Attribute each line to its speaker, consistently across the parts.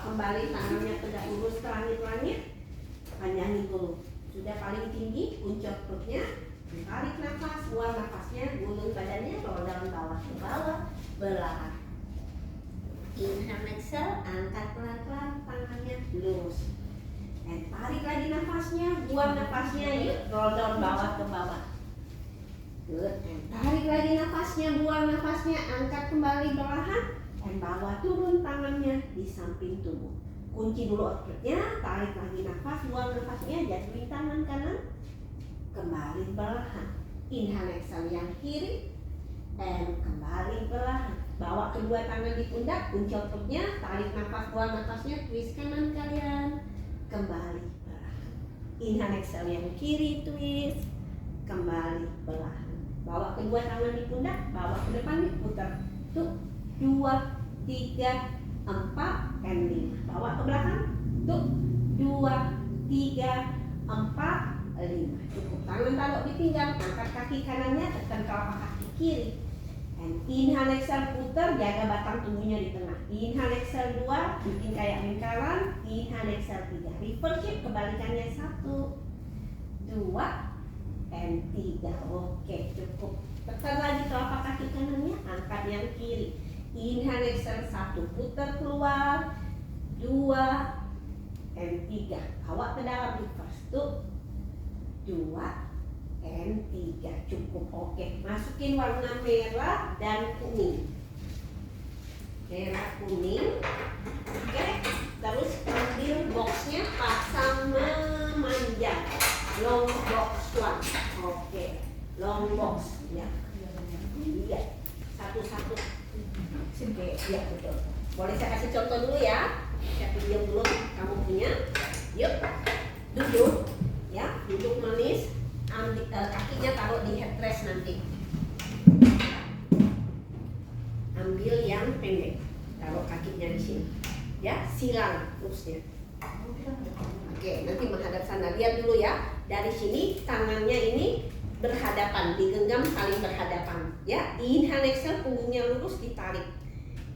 Speaker 1: kembali tangannya tegak lurus ke langit-langit. Panjangin dulu. Sudah paling tinggi, uncap perutnya. Tarik nafas, buang nafasnya, gulung badannya, roll down bawah ke bawah, belahan. Inhale, exhale, angkat pelan-pelan tangannya lurus. Dan tarik lagi nafasnya, buang nafasnya, yuk, roll down bawah ke bawah. Good. And tarik lagi nafasnya, buang nafasnya, angkat kembali belahan. Dan bawa turun tangannya di samping tubuh. Kunci dulu outputnya, tarik lagi nafas, buang nafasnya, jatuhin tangan kanan. Kembali belahan. Inhale, exhale yang kiri. Dan kembali belahan. Bawa kedua tangan di pundak, kunci outputnya, tarik nafas, buang nafasnya, twist kanan kalian. Kembali belahan. Inhale, exhale yang kiri, twist. Kembali belahan. Bawa kedua tangan di pundak, bawa ke depan, putar. Tuh, 2, 3, 4, dan 5. Bawa ke belakang. Tuh, 2, 3, 4, 5. Cukup. Tangan taruh di pinggang, angkat kaki kanannya, tekan telapak kaki kiri. And inhale, exhale, putar, jaga batang tubuhnya di tengah. Inhale, exhale 2, bikin kayak lingkaran. Inhale, exhale 3. Reverse shift, kebalikannya 1, 2, and 3. Oke, cukup. Tekan lagi telapak kaki kanannya, angkat yang kiri. Inhale, exhale 1, putar keluar. 2, and 3. Bawa ke dalam reverse. Tuh, 2, and 3. Cukup. Oke, masukin warna merah dan kuning. Merah kuning. Oke, terus ambil boxnya, pasang memanjang. Long box one. Oke, long box ya. Iya, satu-satu. Oke, ya betul. Boleh saya kasih contoh dulu ya. Saya video dulu kamu punya. Yuk, duduk. Ya, duduk manis. Ambil kakinya taruh di headrest nanti. Ambil yang pendek. Taruh kakinya di sini. Ya, silang terusnya. Oke, nanti menghadap sana. Lihat dulu ya. Dari sini tangannya ini berhadapan, digenggam saling berhadapan. Ya, inhale, exhale, punggungnya lurus, ditarik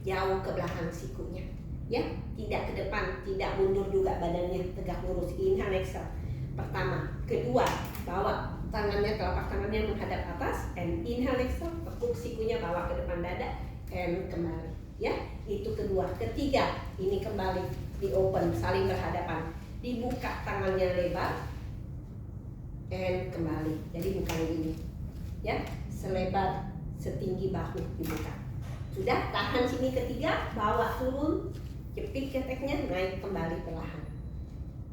Speaker 1: jauh ke belakang sikunya. Ya, tidak ke depan, tidak mundur juga badannya, tegak lurus. Inhale, exhale. Pertama, kedua, bawa tangannya, telapak tangannya menghadap atas. And inhale, exhale, tekuk sikunya bawa ke depan dada. And kembali. Ya, itu kedua. Ketiga, ini kembali di open, saling berhadapan. Dibuka tangannya lebar. And kembali. Jadi bukan ini. Ya, selebar setinggi bahu dibuka. Sudah, tahan sini ketiga, bawa turun, jepit keteknya, naik kembali perlahan.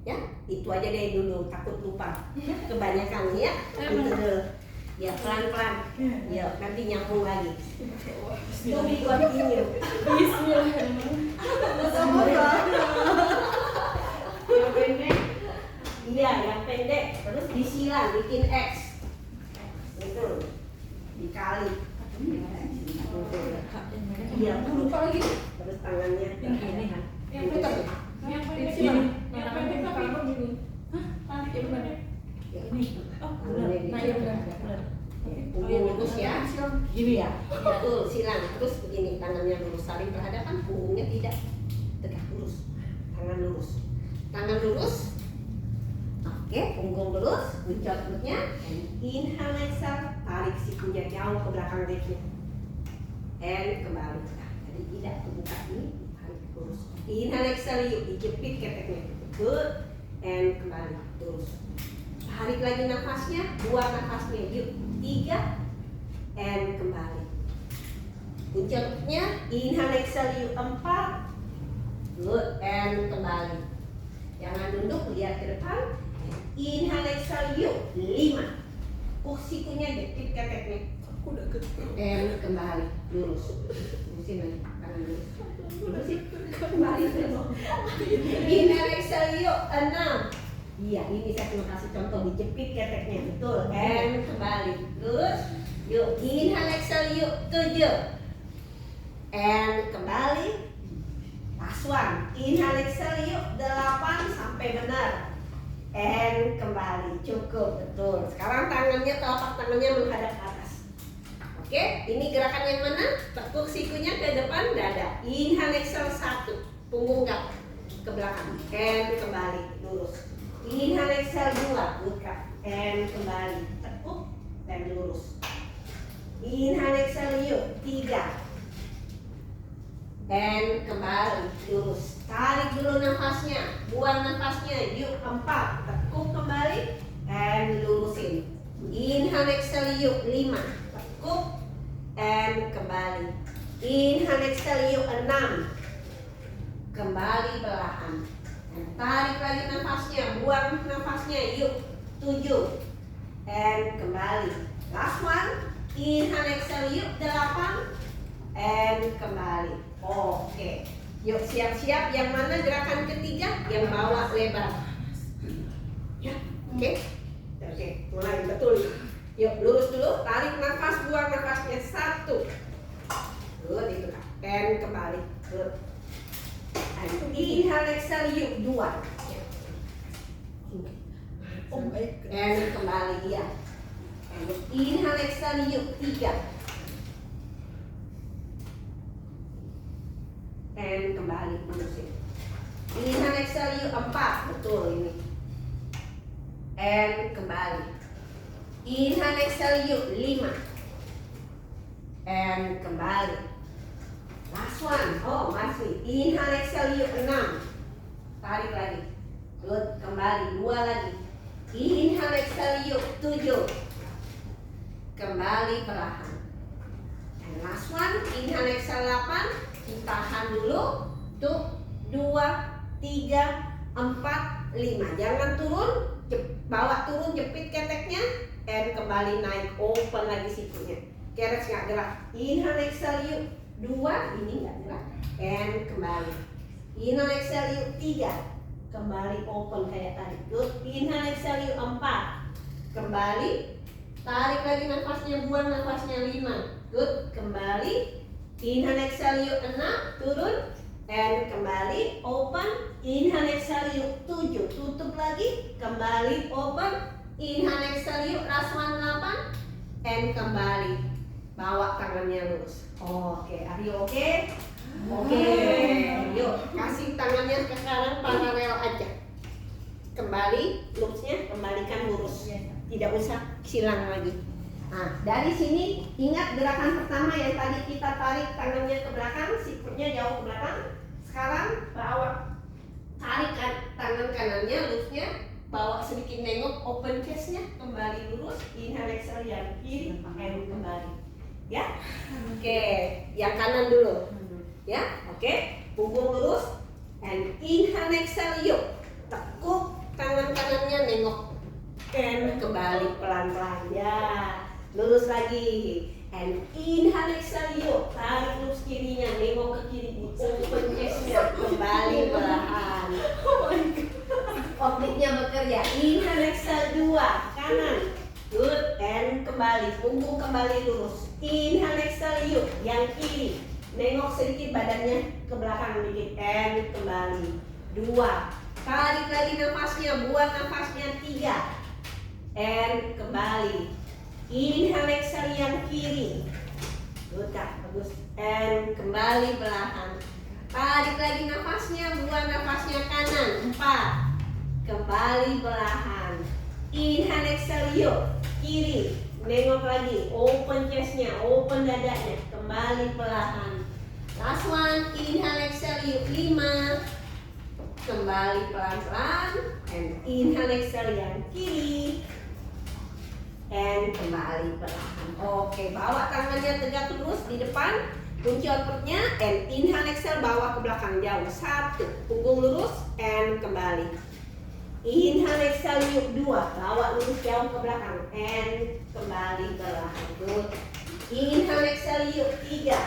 Speaker 1: Ya, itu aja deh dulu, takut lupa. Kebanyakan ya. Itu dulu. Ya, pelan-pelan. Ya, nanti nyambung lagi. To be continue. Yang pendek. Iya, yang pendek. Terus disilang, bikin X. Itu. Dikali. Iya, lupa lagi. Terus tangannya.
Speaker 2: Yang pendek. Yang pendek sih. Yang pendek tapi begini. Hah? Tarik yang pendek.
Speaker 1: Ya ini.
Speaker 2: Oh, benar. Nah, iya benar.
Speaker 1: Punggung lurus ya. Gini ya. Betul, silang. Terus begini, tangannya lurus saling berhadapan, punggungnya tidak tegak lurus. Tangan lurus. Tangan lurus. Oke, punggung lurus, uncap perutnya. Inhale, exhale, tarik sikunya jauh ke belakang lehernya. And kembali. Nah, jadi tidak terbuka ini, tarik lurus. Inhale, exhale, yuk dijepit keteknya. Good. And kembali terus. Tarik lagi nafasnya, buang nafasnya. Yuk, 3. And kembali. Uncap perutnya. Inhale, exhale, yuk 4. Good. And kembali. Jangan duduk, lihat ke depan. Inhale, exhale, yuk 5. Sikunya jepit keteknya. And kembali lurus. Lurusin lagi, tangan lurus. Lurusin, kembali terus. Inhale, exhale, yuk 6. Iya, ini saya cuma kasih contoh, dijepit keteknya, betul. And kembali lurus. Yuk, inhale, exhale, yuk 7. And kembali. Last one. Inhale, exhale, yuk 8 sampai benar. And kembali, cukup, betul. Sekarang tangannya, telapak tangannya menghadap atas. Oke, ini gerakan yang mana? Tekuk sikunya ke depan dada. Inhale, exhale 1, punggung gap. ke belakang, and kembali lurus. Inhale exhale 2, buka, and kembali, tekuk dan lurus. Inhale exhale yuk 3, and kembali lurus. Tarik dulu nafasnya, buang nafasnya, yuk 4, tekuk kembali, and lurusin. Inhale exhale yuk 5, tekuk, and kembali. Inhale exhale yuk 6, kembali perlahan. Dan tarik lagi nafasnya, buang nafasnya, yuk 7, and kembali. Last one. Inhale exhale yuk 8, and kembali. Oke, yuk siap-siap. Yang mana gerakan ketiga? Yang bawah lebar. Ya, oke. Oke, mulai betul. Yuk lurus dulu, tarik nafas, buang nafasnya 1. Good, itu kan. And kembali. Good. And inhale exhale yuk 2. And kembali ya. And inhale exhale yuk 3. And kembali menusin. Inhale exhale yuk 4. Betul ini. And kembali. Inhale exhale yuk 5. And kembali. Last one. Oh masih. Inhale exhale yuk 6. Tarik lagi. Good. Kembali. 2 lagi. Inhale exhale yuk 7. Kembali perlahan. And last one. Inhale exhale 8. Tahan dulu. Tuh. 2, 3, 4, 5. Jangan turun. Bawa turun, jepit keteknya. And kembali naik. Open lagi sikunya. Keres nggak gerak. Inhale exhale yuk 2. Ini nggak gerak. And kembali. Inhale exhale yuk 3. Kembali open kayak tadi. Good. Inhale exhale yuk 4. Kembali. Tarik lagi nafasnya, buang nafasnya 5. Good. Kembali. Inhale exhale yuk 6. Turun. And kembali. Open. Inhale exhale yuk 7. Tutup lagi. Kembali. Open. Inhale exhale yuk last one 8. And kembali. Bawa tangannya lurus. Oke, are you okay? Oke. Yuk, kasih tangannya sekarang paralel aja. Kembali, lurusnya kembalikan lurus. Tidak usah silang lagi. Nah, dari sini ingat gerakan pertama yang tadi kita tarik tangannya ke belakang, sikutnya jauh ke belakang. Sekarang bawa tarik tangan kanannya, lurusnya, bawa sedikit nengok, open chestnya, kembali lurus. Inhale exhale yang kiri, and kembali. Ya, oke, yang kanan dulu. Ya, oke, punggung lurus, and inhale exhale yuk, tekuk tangan kanannya nengok, and kembali pelan-pelan. Ya, lurus lagi, and inhale exhale yuk, tarik lurus kirinya, nengok ke kiri, open chestnya, kembali perlahan. Optiknya bekerja. Inhale exhale 2, kanan. Good, and kembali, punggung kembali lurus. Inhale exhale yuk, yang kiri. Nengok sedikit badannya ke belakang dikit, and kembali. 2. Tarik lagi nafasnya, buang nafasnya 3. And kembali. Inhale exhale yang kiri. Good Kak, bagus. And kembali perlahan. Tarik lagi nafasnya, buang nafasnya kanan. 4. Kembali perlahan. Inhale exhale yuk, kiri. Nengok lagi, open chestnya, open dadanya. Kembali perlahan. Last one, inhale exhale yuk 5. Kembali pelan-pelan. And inhale exhale yang kiri. And kembali perlahan. Oke, bawa tangannya tegak lurus di depan. Kunci outputnya, and inhale exhale bawa ke belakang jauh. 1, punggung lurus, and kembali. Inhale exhale yuk 2, bawa lurus jauh ke belakang, and kembali perlahan. Good. Inhale exhale yuk 3,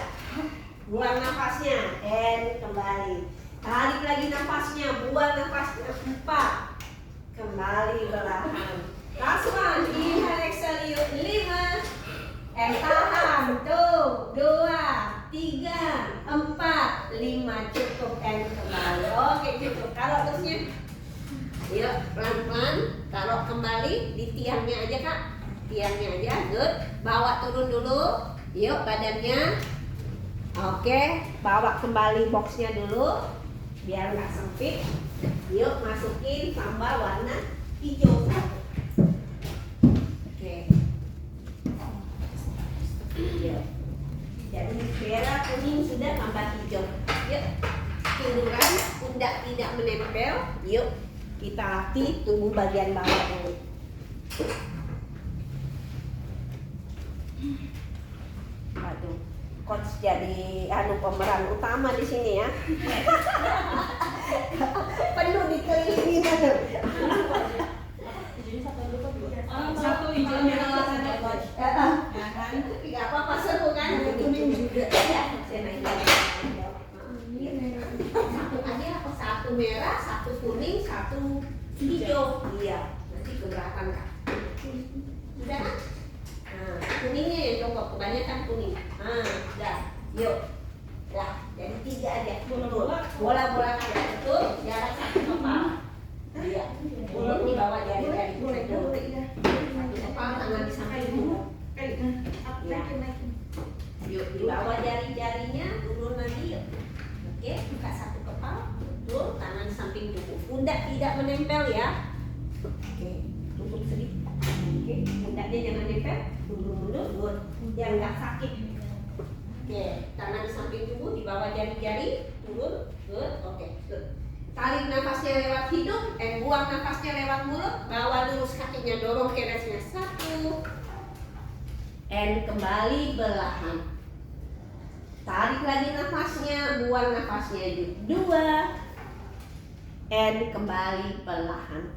Speaker 1: buang nafasnya, and kembali. Tarik lagi nafasnya, buang nafasnya 4, kembali perlahan. Last one, inhale exhale yuk 5, and tahan. Tuh, 2, 3, 4, 5, cukup, and kembali. Oke, cukup. Kalau terusnya, yuk pelan-pelan, taruh kembali di tiangnya aja Kak. Tiangnya aja, good. Bawa turun dulu, yuk badannya. Oke, bawa kembali boxnya dulu. biar nggak sempit. Yuk masukin sambal warna hijau satu. Oke. Yuk. Jadi merah, kuning sudah, tambah hijau. Yuk. Tiduran pundak tidak menempel. Yuk kita latih tubuh bagian bawah dulu. Aduh, coach jadi pemeran utama di sini ya. Penuh dikelilingi kan.
Speaker 2: Satu hijau merah sana coach.
Speaker 1: Tidak apa-apa, seru kan? Kuning juga. Ya, saya naik lagi. Satu aja, satu merah, satu kuning, satu hijau. Iya, nanti keberatan kan? Sudah kan? Nah, kuningnya ya coba, kebanyakan kuning. Nah, udah, yuk. Lah, jadi 3 aja. Bola-bola aja, betul? Jarak 1 kepala. Iya, mulut di bawah jari-jari. Satu kepala, tangan di samping dulu. Ya. Yuk, di bawah jari-jarinya, turun lagi yuk. Oke, buka 1 kepala, betul, tangan di samping tubuh. Pundak tidak menempel ya. Oke, tutup sedikit. Oke, pundaknya jangan nempel, mundur-mundur, good. Yang nggak sakit. Oke, tangan di samping tubuh, di bawah jari-jari, turun, good. Oke, good. Tarik nafasnya lewat hidung, buang nafasnya lewat mulut. Bawa lurus kakinya, dorong ke resnya. 1. Kembali belahan. Tarik lagi nafasnya, buang nafasnya juga. 2. Kembali perlahan.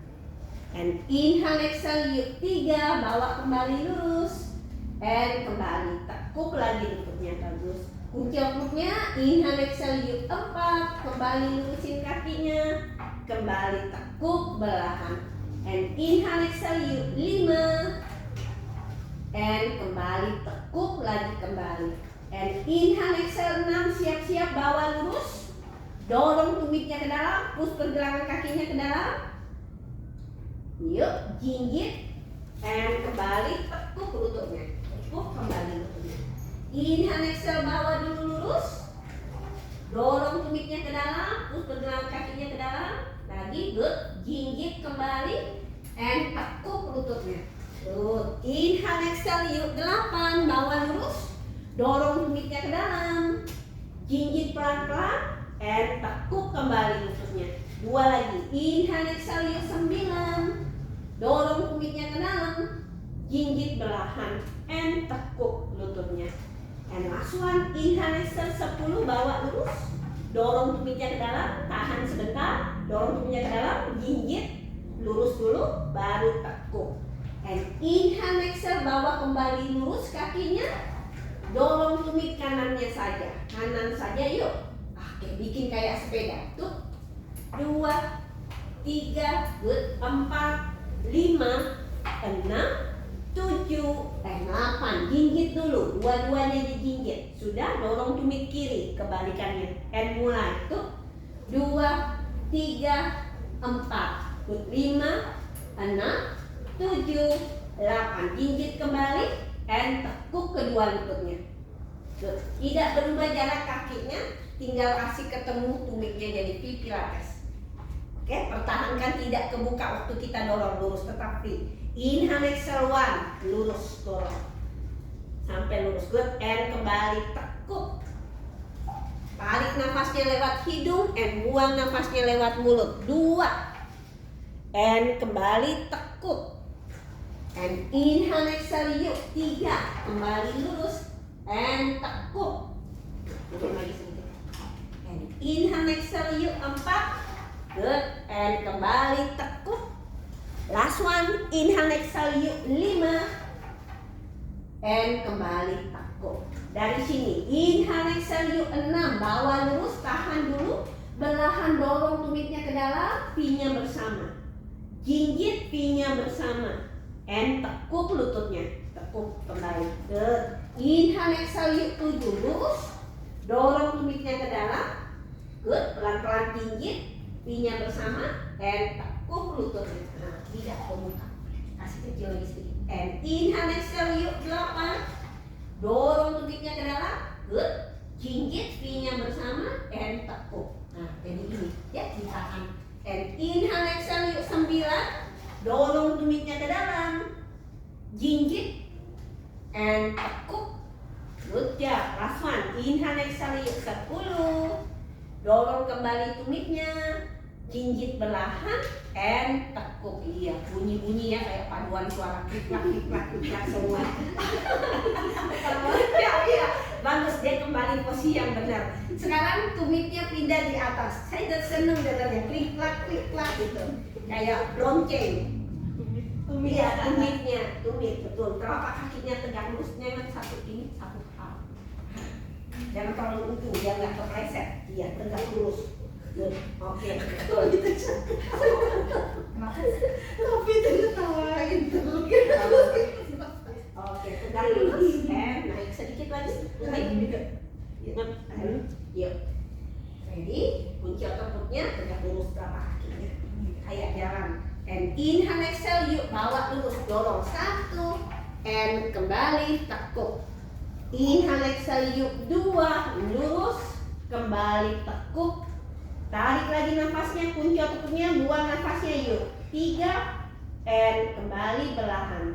Speaker 1: Inhale, exhale, yuk 3, bawa kembali lurus. Kembali, tekuk lagi lututnya, bagus. Kunci lututnya, inhale, exhale, yuk 4, kembali lurusin kakinya. Kembali tekuk belahan. Inhale, exhale, yuk 5. Kembali tekuk lagi kembali. Inhale, exhale 6, siap-siap bawa lurus. Dorong tumitnya ke dalam, push pergelangan kakinya ke dalam. Yuk, jinjit. Kembali tekuk lututnya. Tekuk kembali lututnya. Inhale, exhale, bawa dulu lurus. Dorong tumitnya ke dalam, push pergelangan kakinya ke dalam. Lagi, good. Jinjit kembali. Tekuk lututnya. Good. Inhale, exhale, yuk 8, bawa lurus. Dorong tumitnya ke dalam. Jinjit pelan-pelan. Tekuk kembali lututnya. 2 lagi. Inhale, exhale, yuk 9. Dorong tumitnya ke dalam. Jinjit belahan. Tekuk lututnya. Last one. Inhale, exhale 10, bawa lurus. Dorong tumitnya ke dalam. Tahan sebentar. Dorong tumitnya ke dalam. Jinjit. Lurus dulu. Baru tekuk. Inhale, exhale, bawa kembali lurus kakinya. Dorong tumit kanannya saja. Kanan saja yuk. Oke, bikin kayak sepeda. Tuh. 2, 3, good. 4, 5, 6, 7, 8. Jinjit dulu. Dua-duanya dijinjit. Sudah, dorong tumit kiri. Kebalikannya. Mulai. Tuh. 2, 3, 4. Good. 5, 6, 7, 8. Jinjit kembali. Tekuk kedua lututnya. Tidak berubah jarak kakinya, tinggal kasih ketemu tumitnya jadi pilates. Oke, pertahankan tidak kebuka waktu kita dorong lurus, tetap free. Inhale, exhale 1, lurus dorong sampai lurus, good. Kembali tekuk. Tarik nafasnya lewat hidung, buang nafasnya lewat mulut. 2. Kembali tekuk. Inhale, exhale, yuk 3, kembali lurus. Tekuk. Turun lagi sedikit. Inhale, exhale, yuk 4. Good. Kembali tekuk. Last one. Inhale, exhale, yuk 5. Kembali tekuk. Dari sini. Inhale, exhale, yuk 6. Bawa lurus, tahan dulu. Belahan dorong tumitnya ke dalam. P-nya bersama. Jinjit P-nya bersama. Tekuk lututnya. Tekuk kembali. Good. Inhale, exhale, yuk 7, lurus. Dorong tumitnya ke dalam. Good. Pelan-pelan jinjit. P-nya bersama. Tekuk lututnya. Nah, tidak kebuka. Kasih kecil lagi sedikit. Inhale, exhale, yuk 8. Dorong tumitnya ke dalam. Good. Jinjit P-nya bersama. Tekuk. Nah, jadi ini ya ditahan. And inhale exhale yuk 9. Dorong tumitnya ke dalam. Jinjit and tekuk. Good job. Last one. Inhale exhale yuk 10. Dorong kembali tumitnya. Jinjit perlahan and tekuk. Iya, bunyi-bunyi ya kayak paduan suara klik-klak semua. Iya, bagus, dia kembali posisi yang benar. Sekarang tumitnya pindah di atas. Saya udah seneng dengarnya klik-klak gitu. Kayak lonceng. Iya, tumit betul. Telapak kakinya tegak lurus, jangan satu ini, satu hal. Jangan terlalu ujung, dia nggak kepleset. Iya, tegak lurus. Oke, betul. Tapi itu ketawain tuh. Oke, tegak lurus. Naik sedikit lagi. Naik juga. Yuk. Ready? Kunci ototnya tegak lurus telapak kakinya. Kayak jalan. And inhale exhale yuk bawa lurus, dorong 1 and kembali tekuk. Inhale exhale yuk 2, lurus, kembali tekuk. Tarik lagi nafasnya, kunci ototnya, buang nafasnya yuk 3 and kembali perlahan.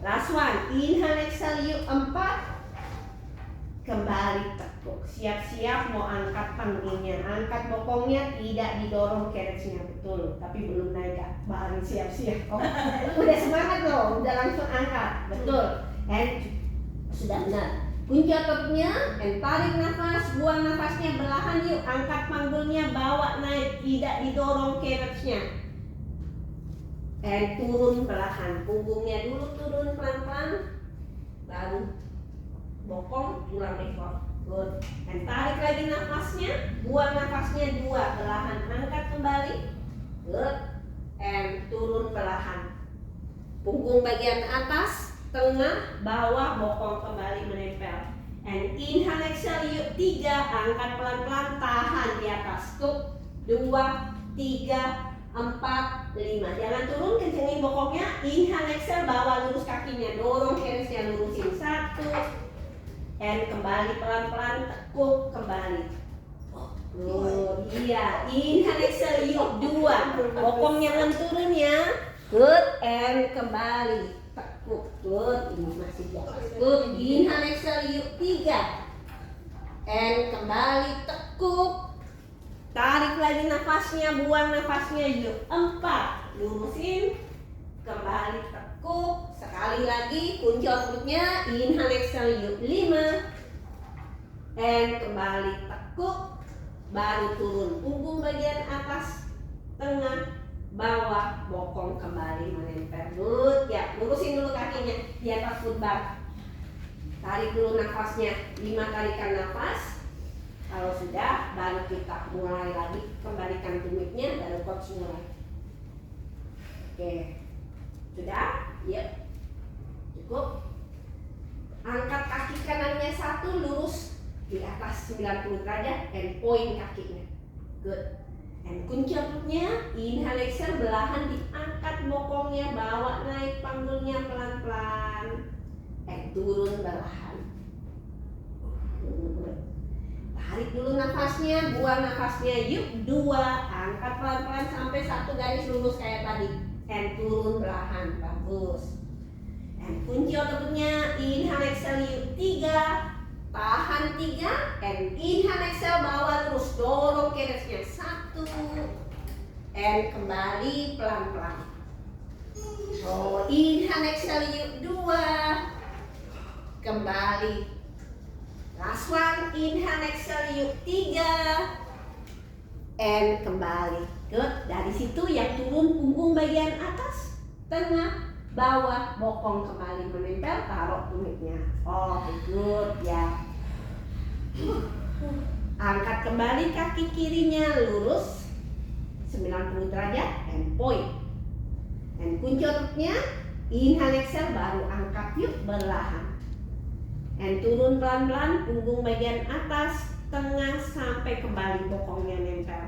Speaker 1: Last one, inhale exhale yuk 4, kembali tekuk. Siap-siap mau angkat panggungnya, angkat bokongnya, tidak didorong carriage-nya, betul. Tapi belum naik Kak, baru siap-siap. Oh, udah semangat loh, udah langsung angkat, betul. And sudah benar. Kunci ototnya, and tarik nafas, buang nafasnya perlahan yuk. Angkat panggungnya, bawa naik, tidak didorong carriage-nya. And turun perlahan, punggungnya dulu turun pelan-pelan, baru bokong tulang ekor. Good. Dan tarik lagi nafasnya, buang nafasnya 2, perlahan angkat kembali. Good. And turun perlahan. Punggung bagian atas, tengah, bawah, bokong kembali menempel. And inhale exhale yuk 3, angkat pelan-pelan, tahan di atas. Tuh 2, 3, 4, 5. Jangan turun, kencengin bokongnya. Inhale exhale, bawa lurus kakinya, dorong carriage-nya, lurusin 1. And kembali pelan-pelan, tekuk kembali. Iya, inhale exhale yuk 2. Bokongnya turun ya. Good, and kembali. Tekuk, good. Ini masih di atas. Good, inhale exhale yuk 3. And kembali tekuk. Tarik lagi nafasnya, buang nafasnya yuk 4. Lurusin, kembali tekuk. Sekali lagi kunci ototnya, inhale exhale yuk 5. And kembali tekuk. Baru turun punggung bagian atas, tengah, bawah, bokong kembali menempel. Good ya, lurusin dulu kakinya di atas footbar. Tarik dulu nafasnya, 5 tarikan nafas. Kalau sudah, baru kita mulai lagi. Kembalikan tumitnya, baru coach mulai. Oke, sudah? Yuk, cukup. Angkat kaki kanannya 1, lurus di atas 90 derajat, and point kakinya. Good. And kunci ototnya, inhale exhale, belahan diangkat bokongnya, bawa naik panggulnya pelan-pelan, and turun belahan. Tarik dulu nafasnya, buang nafasnya yuk 2, angkat pelan-pelan sampai 1 garis lurus kayak tadi, and turun belahan. Bagus. And kunci ototnya, inhale exhale yuk 3, tahan 3, and inhale exhale, bawa lurus, dorong carriage-nya 1, and kembali pelan-pelan. Oh, inhale exhale yuk 2, kembali. Last one, inhale exhale yuk 3, and kembali. Good. Dari situ yang turun punggung bagian atas, tengah, bawah, bokong kembali menempel, taruh tumitnya. Oh, good ya. Angkat kembali kaki kirinya, lurus 90 derajat, and point. And kunci ototnya, inhale exhale, baru angkat yuk berlahan. And turun pelan-pelan, punggung bagian atas, tengah, sampai kembali bokongnya nempel.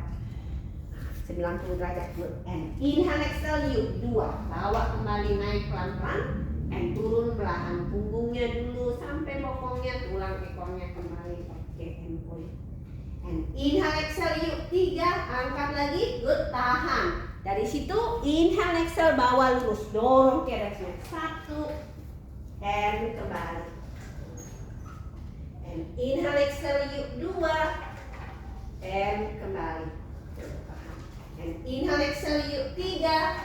Speaker 1: 90 derajat. And inhale exhale yuk 2, bawa kembali naik pelan-pelan, and turun perlahan, punggungnya dulu sampai bokongnya, tulang ekornya kembali. Oke, and point. And inhale exhale yuk 3, angkat lagi, good, tahan. Dari situ inhale exhale bawa lurus, dorong keresnya 1, and kembali. And inhale exhale yuk 2, and kembali. And inhale exhale yuk 3,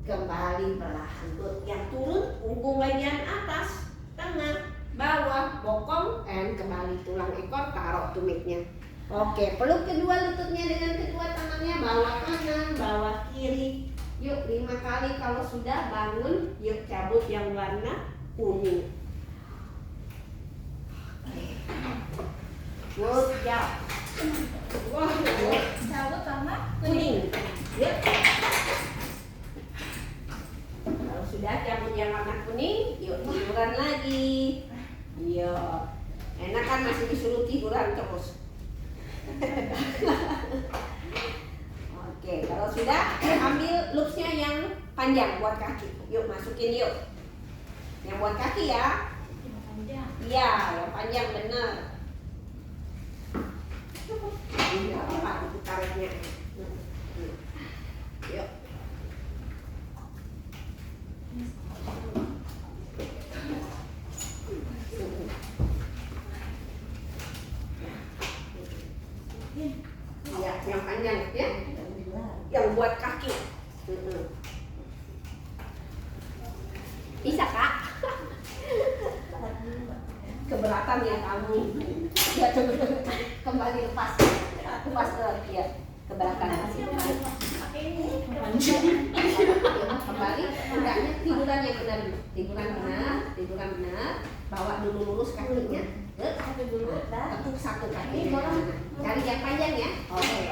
Speaker 1: kembali perlahan, good. Yang turun punggung bagian atas, tengah, bawah, bokong, and kembali tulang ekor, taruh tumitnya. Oke, peluk kedua lututnya dengan kedua tangannya, bawah kanan, bawah kiri. Yuk 5 kali, kalau sudah bangun, yuk cabut yang warna kuning. Good job. Wah,
Speaker 2: Cabut sama
Speaker 1: kuning. Yuk. Kalau sudah cabut yang warna kuning, yuk tiduran lagi. Yuk. Enak kan masih disuruh tiduran terus. Oke, kalau sudah ambil loopsnya yang panjang buat kaki. Yuk masukin yuk. Yang buat kaki ya.
Speaker 2: panjang.
Speaker 1: Iya, yang panjang bener. Ini apa itu karetnya? Yuk. Iya, yang panjang ya. Yang buat kaki. Bisa kak? Keberatan ya kamu? Ya coba kembali lepas lagi ya. Keberatan masih. Kembali, udahnya tiduran yang benar, tiduran benar. Bawa dulu lurus kakinya. Tekuk satu kaki. Cari yang panjang ya. Oke.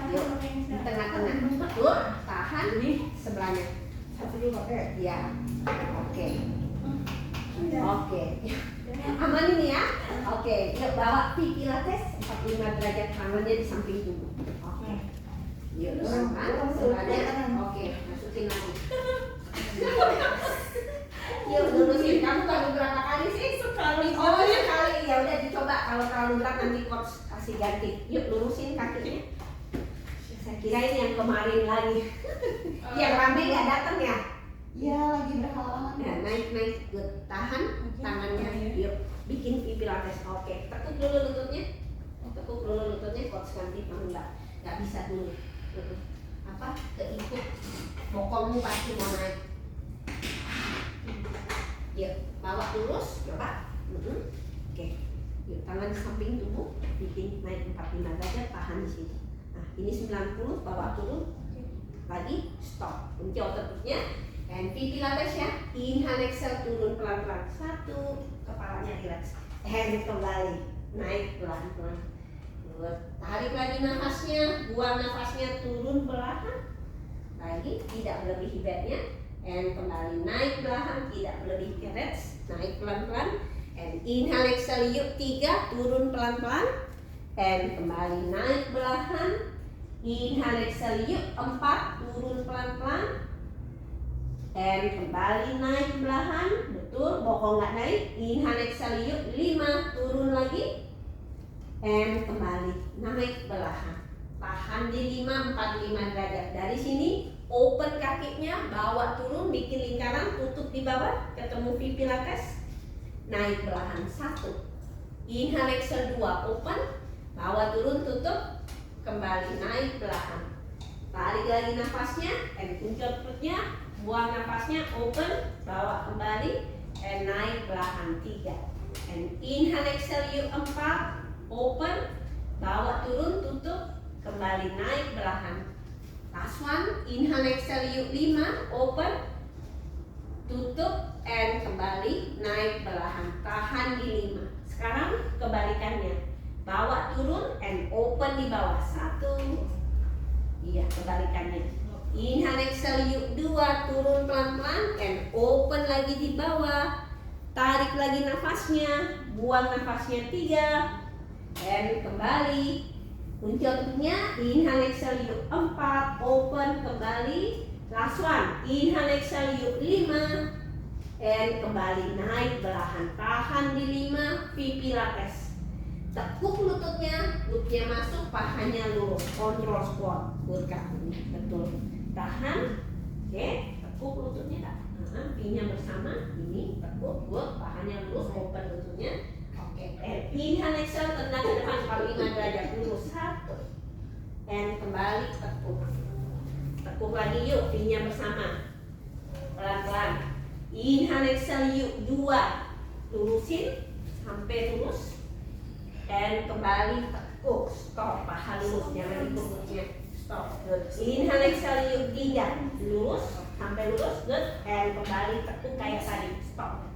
Speaker 1: Yuk, di tengah-tengah. Tuh, tahan sebelahnya. Ya. Oke. Oke. Aman ini ya. Oke, yuk bawa pilates 45 derajat, tangannya di samping tubuh. Oke. Yuk, tahan sebelahnya. Oke, masukin lagi. Yuk lurusin. Kamu baru berapa kali sih? Sekali. Oh ya kali. Ya udah dicoba. Kalau terlalu berat nanti coach kasih ganti. Yuk lurusin kakinya. Saya kira ini yang kemarin lagi. Yang rame nggak datang ya?
Speaker 3: Iya, lagi berhalangan.
Speaker 1: Ya, naik. Good. Tahan tangannya. Yuk bikin pilates. Oke. Tekuk dulu lututnya. Coach ganti nggak bisa dulu. Apa? Keikut. Bokongmu pasti mau naik. Yuk, bawa lurus, coba. Oke. Yuk, tangan di samping tubuh, bikin naik 45 derajat, tahan di sini. Nah, ini 90, bawa turun. Lagi, stop. Kunci ototnya. And pilates ya. Inhale, exhale, turun pelan-pelan. 1, kepalanya relax. And kembali, naik pelan-pelan. Tarik lagi nafasnya, buang nafasnya, turun perlahan. Lagi, tidak melebihi bednya. And kembali naik perlahan, tidak melebihi kerets, naik pelan-pelan. And inhale exhale yuk 3, turun pelan-pelan. And kembali naik perlahan. Inhale exhale yuk 4, turun pelan-pelan. And kembali naik perlahan, betul, bokong nggak naik. Inhale exhale yuk 5, turun lagi. And kembali naik perlahan. Tahan di 5, 45 derajat. Dari sini open kakinya, bawa turun, bikin lingkaran, tutup di bawah, ketemu pilates, naik perlahan. 1, inhale exhale 2, open, bawa turun, tutup, kembali naik perlahan. Tarik lagi nafasnya, and kuncut perutnya, buang nafasnya, open, bawa kembali, and naik perlahan. 3, and inhale exhale yuk 4, open, bawa turun, tutup, kembali naik perlahan. Last one, inhale exhale yuk 5, open, tutup, and kembali naik perlahan. Tahan di 5. Sekarang kebalikannya, bawa turun and open di bawah. 1, iya kebalikannya. Inhale exhale yuk 2, turun pelan-pelan and open lagi di bawah. Tarik lagi nafasnya, buang nafasnya. 3, and kembali. Kunci ototnya, inhale exhale yuk 4, open, kembali. Last one, inhale exhale yuk 5, and kembali naik perlahan. Tahan di 5, pilates. Tekuk lututnya, lututnya masuk, pahanya lurus. Control squat. Good kak, ini betul. Tahan, oke. Tekuk lututnya kak. Pinya bersama, ini tekuk, good. Pahanya lurus, open lututnya. Oke. And inhale, exhale, tendang ke depan 45 derajat lurus. 1. And kembali tekuk. Tekuk lagi yuk, pinya bersama. Pelan-pelan. Inhale, exhale yuk. 2. Lurusin sampai lurus. Dan kembali tekuk, stop, paha lurus, jangan ikut lututnya, stop, good. Inhale, exhale yuk, 3, lurus, sampai lurus, good. And kembali tekuk kayak tadi, stop.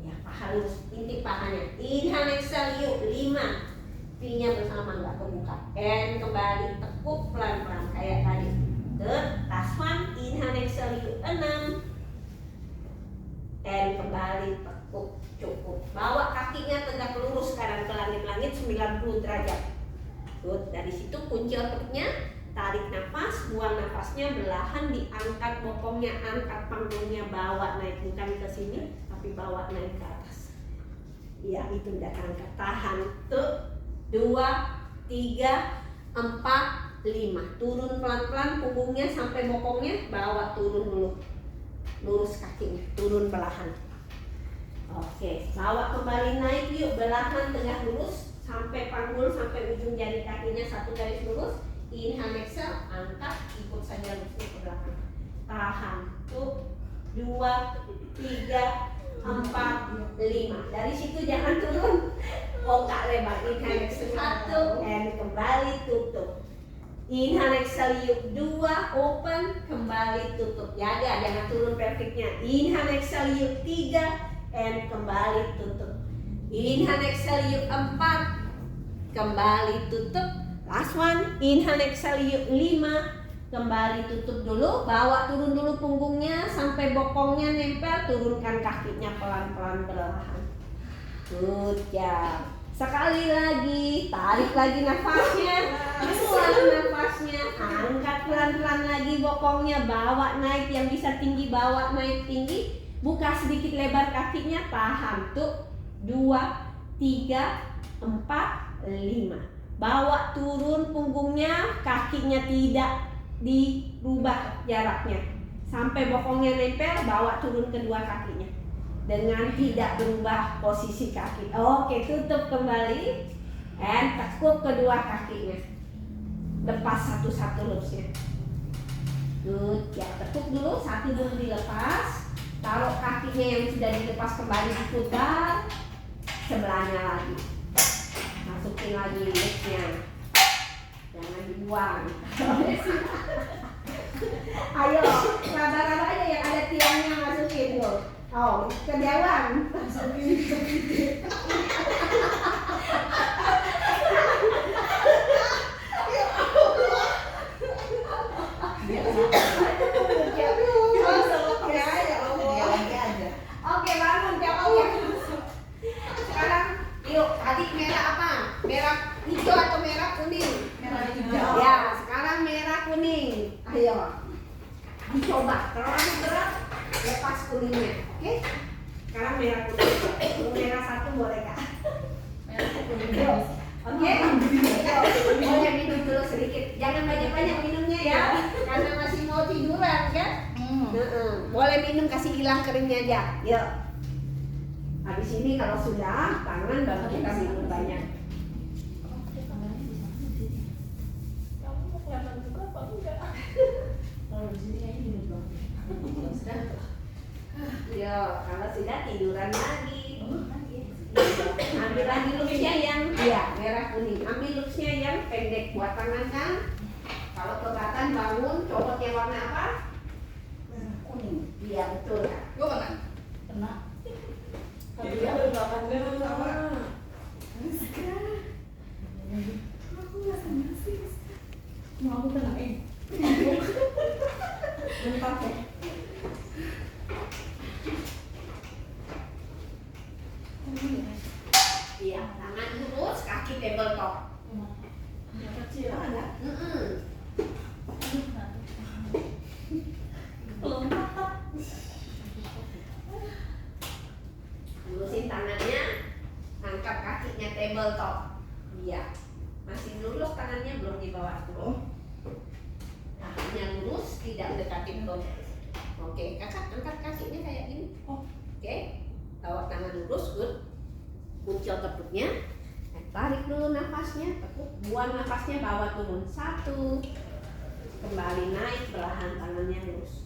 Speaker 1: Ya, paha lurus, intip pahanya. Inhale, exhale yuk, 5, pinya bersama, nggak kebuka. And kembali tekuk pelan-pelan kayak tadi, good. Last one, inhale, exhale yuk, 6. And kembali tekuk, cukup. Bawa kakinya tegak lurus sekarang ke langit-langit 90 derajat. Good. Dari situ kunci ototnya, tarik nafas, buang nafasnya, belahan diangkat bokongnya, angkat panggungnya, bawa naik, bukan ke sini, tapi bawa naik ke atas. Ya, itu udah angkat. Tahan. Tuh. 2, 3, 4, 5. Turun pelan-pelan punggungnya sampai bokongnya, bawa turun dulu. Lurus kakinya, turun belahan. Oke, bawa kembali naik yuk, belahan tegak lurus sampai panggul, sampai ujung jari kakinya satu garis lurus. Inhale, exhale, angkat, ikut saja lurusnya ke belakang. Tahan, tuh 2, 3, 4, 5. Dari situ jangan turun, bongkak lebar. Inhale, exhale 1, and kembali tutup. Inhale, exhale yuk, 2, open, kembali tutup. Jaga, jangan turun pelviknya. Inhale, exhale yuk, 3. And kembali tutup. Inhale, exhale yuk, 4. Kembali tutup. Last one. Inhale, exhale yuk, 5. Kembali tutup dulu. Bawa turun dulu punggungnya sampai bokongnya nempel. Turunkan kakinya pelan-pelan perlahan. Good job. Sekali lagi. Tarik lagi nafasnya. Buang nafasnya. Angkat pelan-pelan lagi bokongnya. Bawa naik, yang bisa tinggi bawa naik tinggi. Buka sedikit lebar kakinya, tahan tuh 2, 3, 4, 5. Bawa turun punggungnya, kakinya tidak dirubah jaraknya. Sampai bokongnya nempel, bawa turun kedua kakinya. Dengan tidak berubah posisi kaki. Oke, tutup kembali. And tekuk kedua kakinya. Lepas satu-satu lurusnya. Good, ya tekuk dulu, satu dulu dilepas. Taruh kakinya yang sudah dilepas kembali, diputar sebelahnya lagi. Masukin lagi lipsnya. Jangan dibuang. Ayo, raba-raba aja yang ada tiangnya, masukin tuh. Oh, kejauhan. Oke, bangun jawabnya. Sekarang, yuk, tadi merah apa? Merah hijau atau merah kuning?
Speaker 3: Merah hijau.
Speaker 1: Ya, sekarang merah kuning. Ayo, dicoba. Kalau kamu berat, lepas kuningnya. Oke? Sekarang merah kuning. Merah satu boleh kak?
Speaker 2: Merah kuning.
Speaker 1: Oke? Boleh minum dulu sedikit. Jangan banyak-banyak minumnya ya, karena masih mau tiduran kan? Boleh minum, kasih hilang keringnya aja. Yuk. Habis ini kalau sudah tangan baru kita minum banyak.
Speaker 2: Kamu mau kelihatan juga apa enggak?
Speaker 3: Kalau di sini kayaknya hidup dong.
Speaker 1: Yo, kalau sudah tiduran lagi. Ambil lagi looksnya yang merah kuning. Ambil looksnya yang pendek, buat tangan kan. Kalau keberatan bangun, copot yang warna apa?
Speaker 3: Merah kuning.
Speaker 1: Iya betul kan.
Speaker 2: Gue kena.
Speaker 3: Kena.
Speaker 2: Tapi dia udah makan dulu sama.
Speaker 3: Aku nggak sama sih.
Speaker 2: Mau aku kenain.
Speaker 1: Bentar deh. Iya, tangan lurus, kaki tabletop.
Speaker 2: Yang kecil
Speaker 1: Ada? Lurusin tangannya, angkat kakinya tabletop. relatif low. Oke, kakak angkat kakinya kayak gini. Oke, bawa tangan lurus, good. Kuncel tepuknya. Tarik dulu nafasnya, tepuk, buang nafasnya, bawa turun. 1. Kembali naik, perlahan tangannya lurus.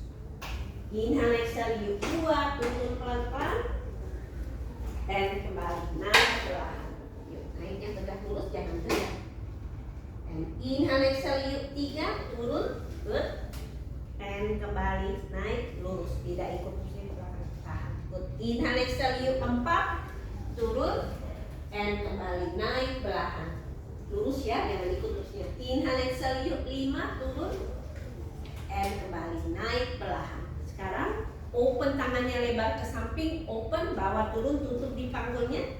Speaker 1: Inhale, exhale, yuk. 2, turun pelan-pelan. Dan kembali naik perlahan. Yuk, naiknya tegak lurus, jangan tegak. And inhale, exhale, yuk. 3, turun, good. And kembali naik lurus, tidak ikut pusing ke belakang. Tahan, good. Inhale, exhale, yuk. 4, turun. And kembali naik perlahan. Lurus ya, jangan ikut terusnya. Inhale, exhale, yuk. 5, turun. And kembali naik perlahan. Sekarang open tangannya lebar ke samping, open, bawa turun, tutup di panggulnya.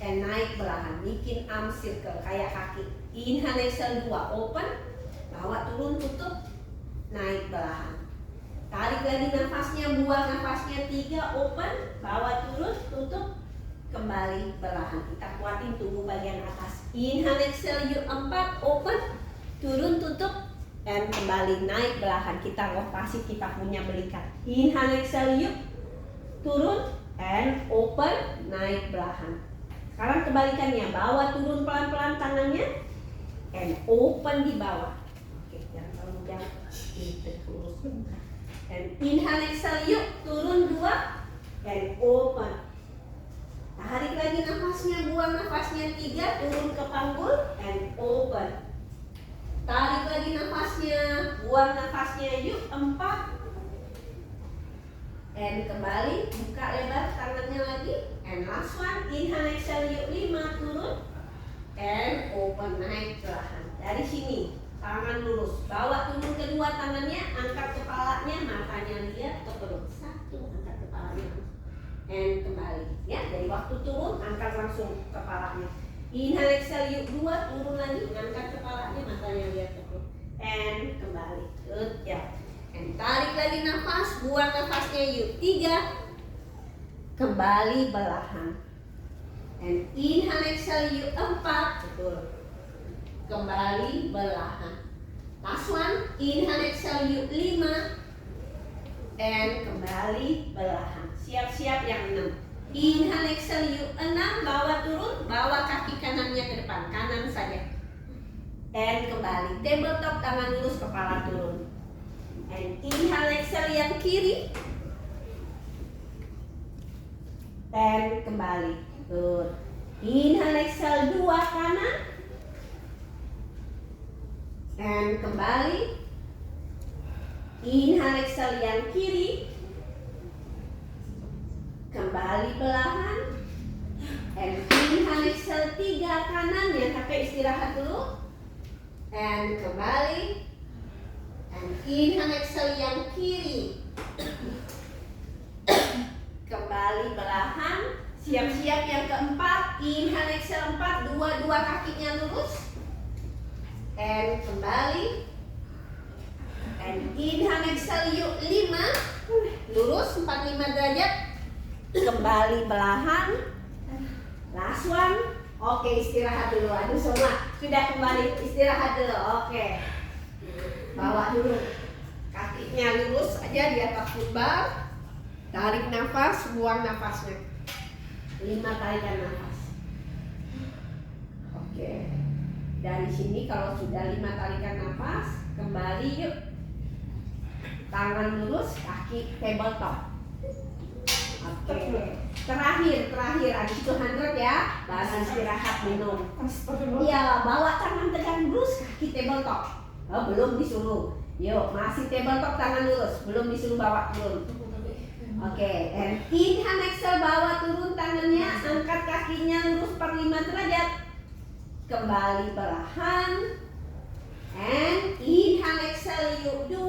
Speaker 1: And naik perlahan, bikin arm circle kayak kaki. Inhale, exhale, 2, open, bawa turun, tutup, naik perlahan. Tarik lagi nafasnya, buang nafasnya. 3, open, bawa turun, tutup, kembali perlahan. Kita kuatin tubuh bagian atas. Inhale, exhale, yuk. 4, open, turun, tutup, dan kembali naik perlahan. Kita rotasi, kita punya belikat. Inhale, exhale, yuk. Turun, and open, naik perlahan. Sekarang kebalikannya, bawa turun pelan-pelan tangannya, and open di bawah. Oke, jangan terlalu jauh. And inhale, exhale, yuk. Turun 2, and open. Tarik lagi nafasnya, buang nafasnya. 3, turun ke panggul, and open. Tarik lagi nafasnya, buang nafasnya, yuk. 4, and kembali, buka lebar tangannya lagi, and last one. Inhale, exhale, yuk. 5, turun, and open, naik perlahan. Dari sini, tangan lurus, bawa turun kedua tangannya, angkat kepalanya, matanya lihat ke perut. 1, angkat kepalanya, and kembali. Ya, dari waktu turun, angkat langsung kepalanya. Inhale, exhale, yuk. 2, turun lagi, angkat kepalanya, matanya lihat ke perut, and kembali. Good job. And tarik lagi nafas, buang nafasnya, yuk. 3, kembali perlahan. And inhale, exhale, yuk. 4, betul. Kembali perlahan. Last one, inhale, exhale, yuk. 5, and kembali perlahan. Siap-siap yang 6. Inhale, exhale, yuk. 6, bawa turun, bawa kaki kanannya ke depan, kanan saja. And kembali, tabletop, tangan lurus, kepala turun. And inhale, exhale yang kiri. Dan kembali. Good. Inhale, exhale 2 kanan. And kembali. Inhale, exhale yang kiri. Kembali perlahan. And inhale, exhale 3 kanan, yang kakek istirahat dulu. And kembali. And inhale, exhale yang kiri. Kembali perlahan. Siap-siap yang keempat. Inhale, exhale 4, dua kakinya lurus. And kembali. And inhale, exhale yuk. 5, lurus 45 derajat. Kembali perlahan. Last one. Oke, istirahat dulu. Aduh semua sudah kembali, istirahat dulu. Oke, bawa dulu kakinya lurus aja di atas footbar. Tarik nafas, buang nafasnya. 5 tarikan nafas. Oke, dari sini kalau sudah 5 tarikan nafas, kembali yuk. Tangan lurus, kaki tabletop. Oke, terakhir habis itu 100 ya, baru istirahat minum. Iya, bawa tangan tegang lurus, kaki tabletop. Oh, belum disuruh. Yuk, masih tabletop, tangan lurus, belum disuruh bawa turun. Oke, and inhale, exhale, bawa turun tangannya, angkat kakinya lurus 45 derajat. Kembali perlahan. And inhale, exhale yuk. 2,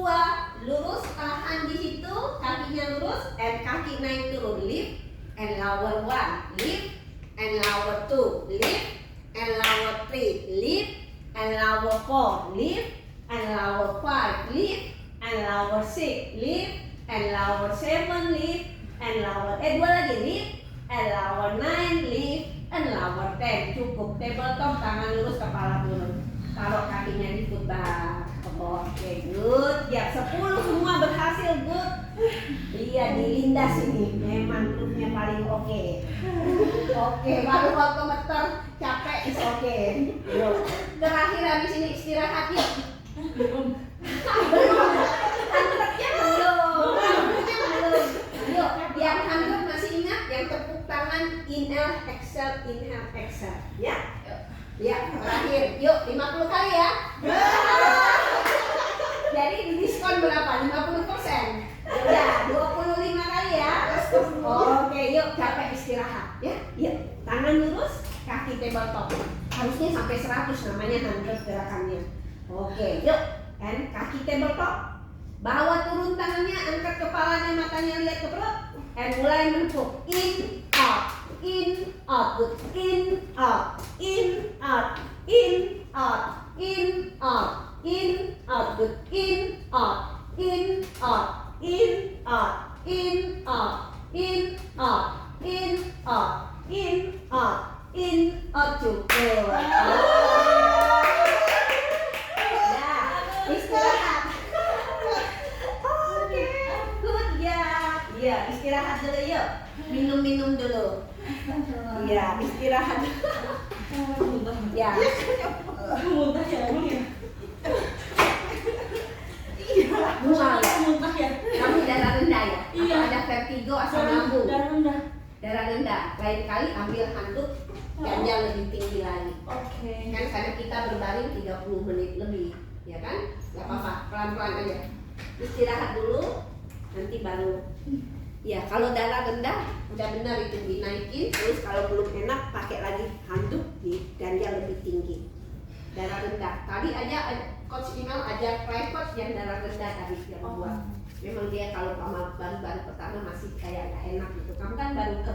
Speaker 1: lurus, tahan di situ, kakinya lurus, and kaki naik turun, lift, and lower 1, lift, and lower 2, lift, and lower 3, lift, and lower 4, lift, and lower 5, lift, and lower 6, lift, and lower 7, lift, and lower 8, 2 lagi, lift, and lower 9, lift, and lower 10. Cukup, tabletop, tangan lurus, kepala turun. Taruh kakinya di footbar. Oke, good. Ya, 10 Iya, di Linda sini memang grupnya paling oke. Oke, baru otometer capek is oke. Yuk. Terakhir habis ini istirahat yuk. Belum. Handuknya belum. Handuknya belum. Yuk, yang handuk masih ingat yang tepuk tangan inhale, exhale, ya? Ya, terakhir. Yuk, 50 kali ya. Jadi diskon berapa? 50%. Ya, 25 kali ya. Oke, yuk capek istirahat ya. Yuk, tangan lurus, kaki tabletop. Harusnya sampai 100 namanya handuk gerakannya. Oke, yuk. And kaki tabletop. Bawa turun tangannya, angkat kepalanya, matanya lihat ke perut. And mulai menepuk. In, out, good. In, out, in, out, in, out, in, out, in, out, good. In, out, in, out, in, out, in, out, in, out, in, out, in, out, in, out, cukup. Ya, istirahat. Oke, good ya. Iya, istirahat dulu yuk. Minum dulu. Iya, istirahat. Ya.
Speaker 3: Muntah ya emang ya. Muntah ya.
Speaker 1: Kamu darah rendah ya?
Speaker 3: Iya.
Speaker 1: Atau ada vertigo asam lambung?
Speaker 3: Darah rendah.
Speaker 1: Darah rendah. Lain kali ambil handuk yang lebih tinggi lagi.
Speaker 3: Oke.
Speaker 1: Kan karena kita berbaring 30 menit lebih, ya kan? Gak apa-apa, pelan-pelan aja. Istirahat dulu, nanti baru. Ya, kalau darah rendah udah benar itu dinaikin. Terus kalau belum enak pakai lagi handuk di ganjal lebih tinggi. Darah rendah. Tadi aja Coach Imal ajar private yang darah rendah tadi yang buat. Memang dia kalau baru pertama masih kayak gak enak gitu. Kamu kan baru ke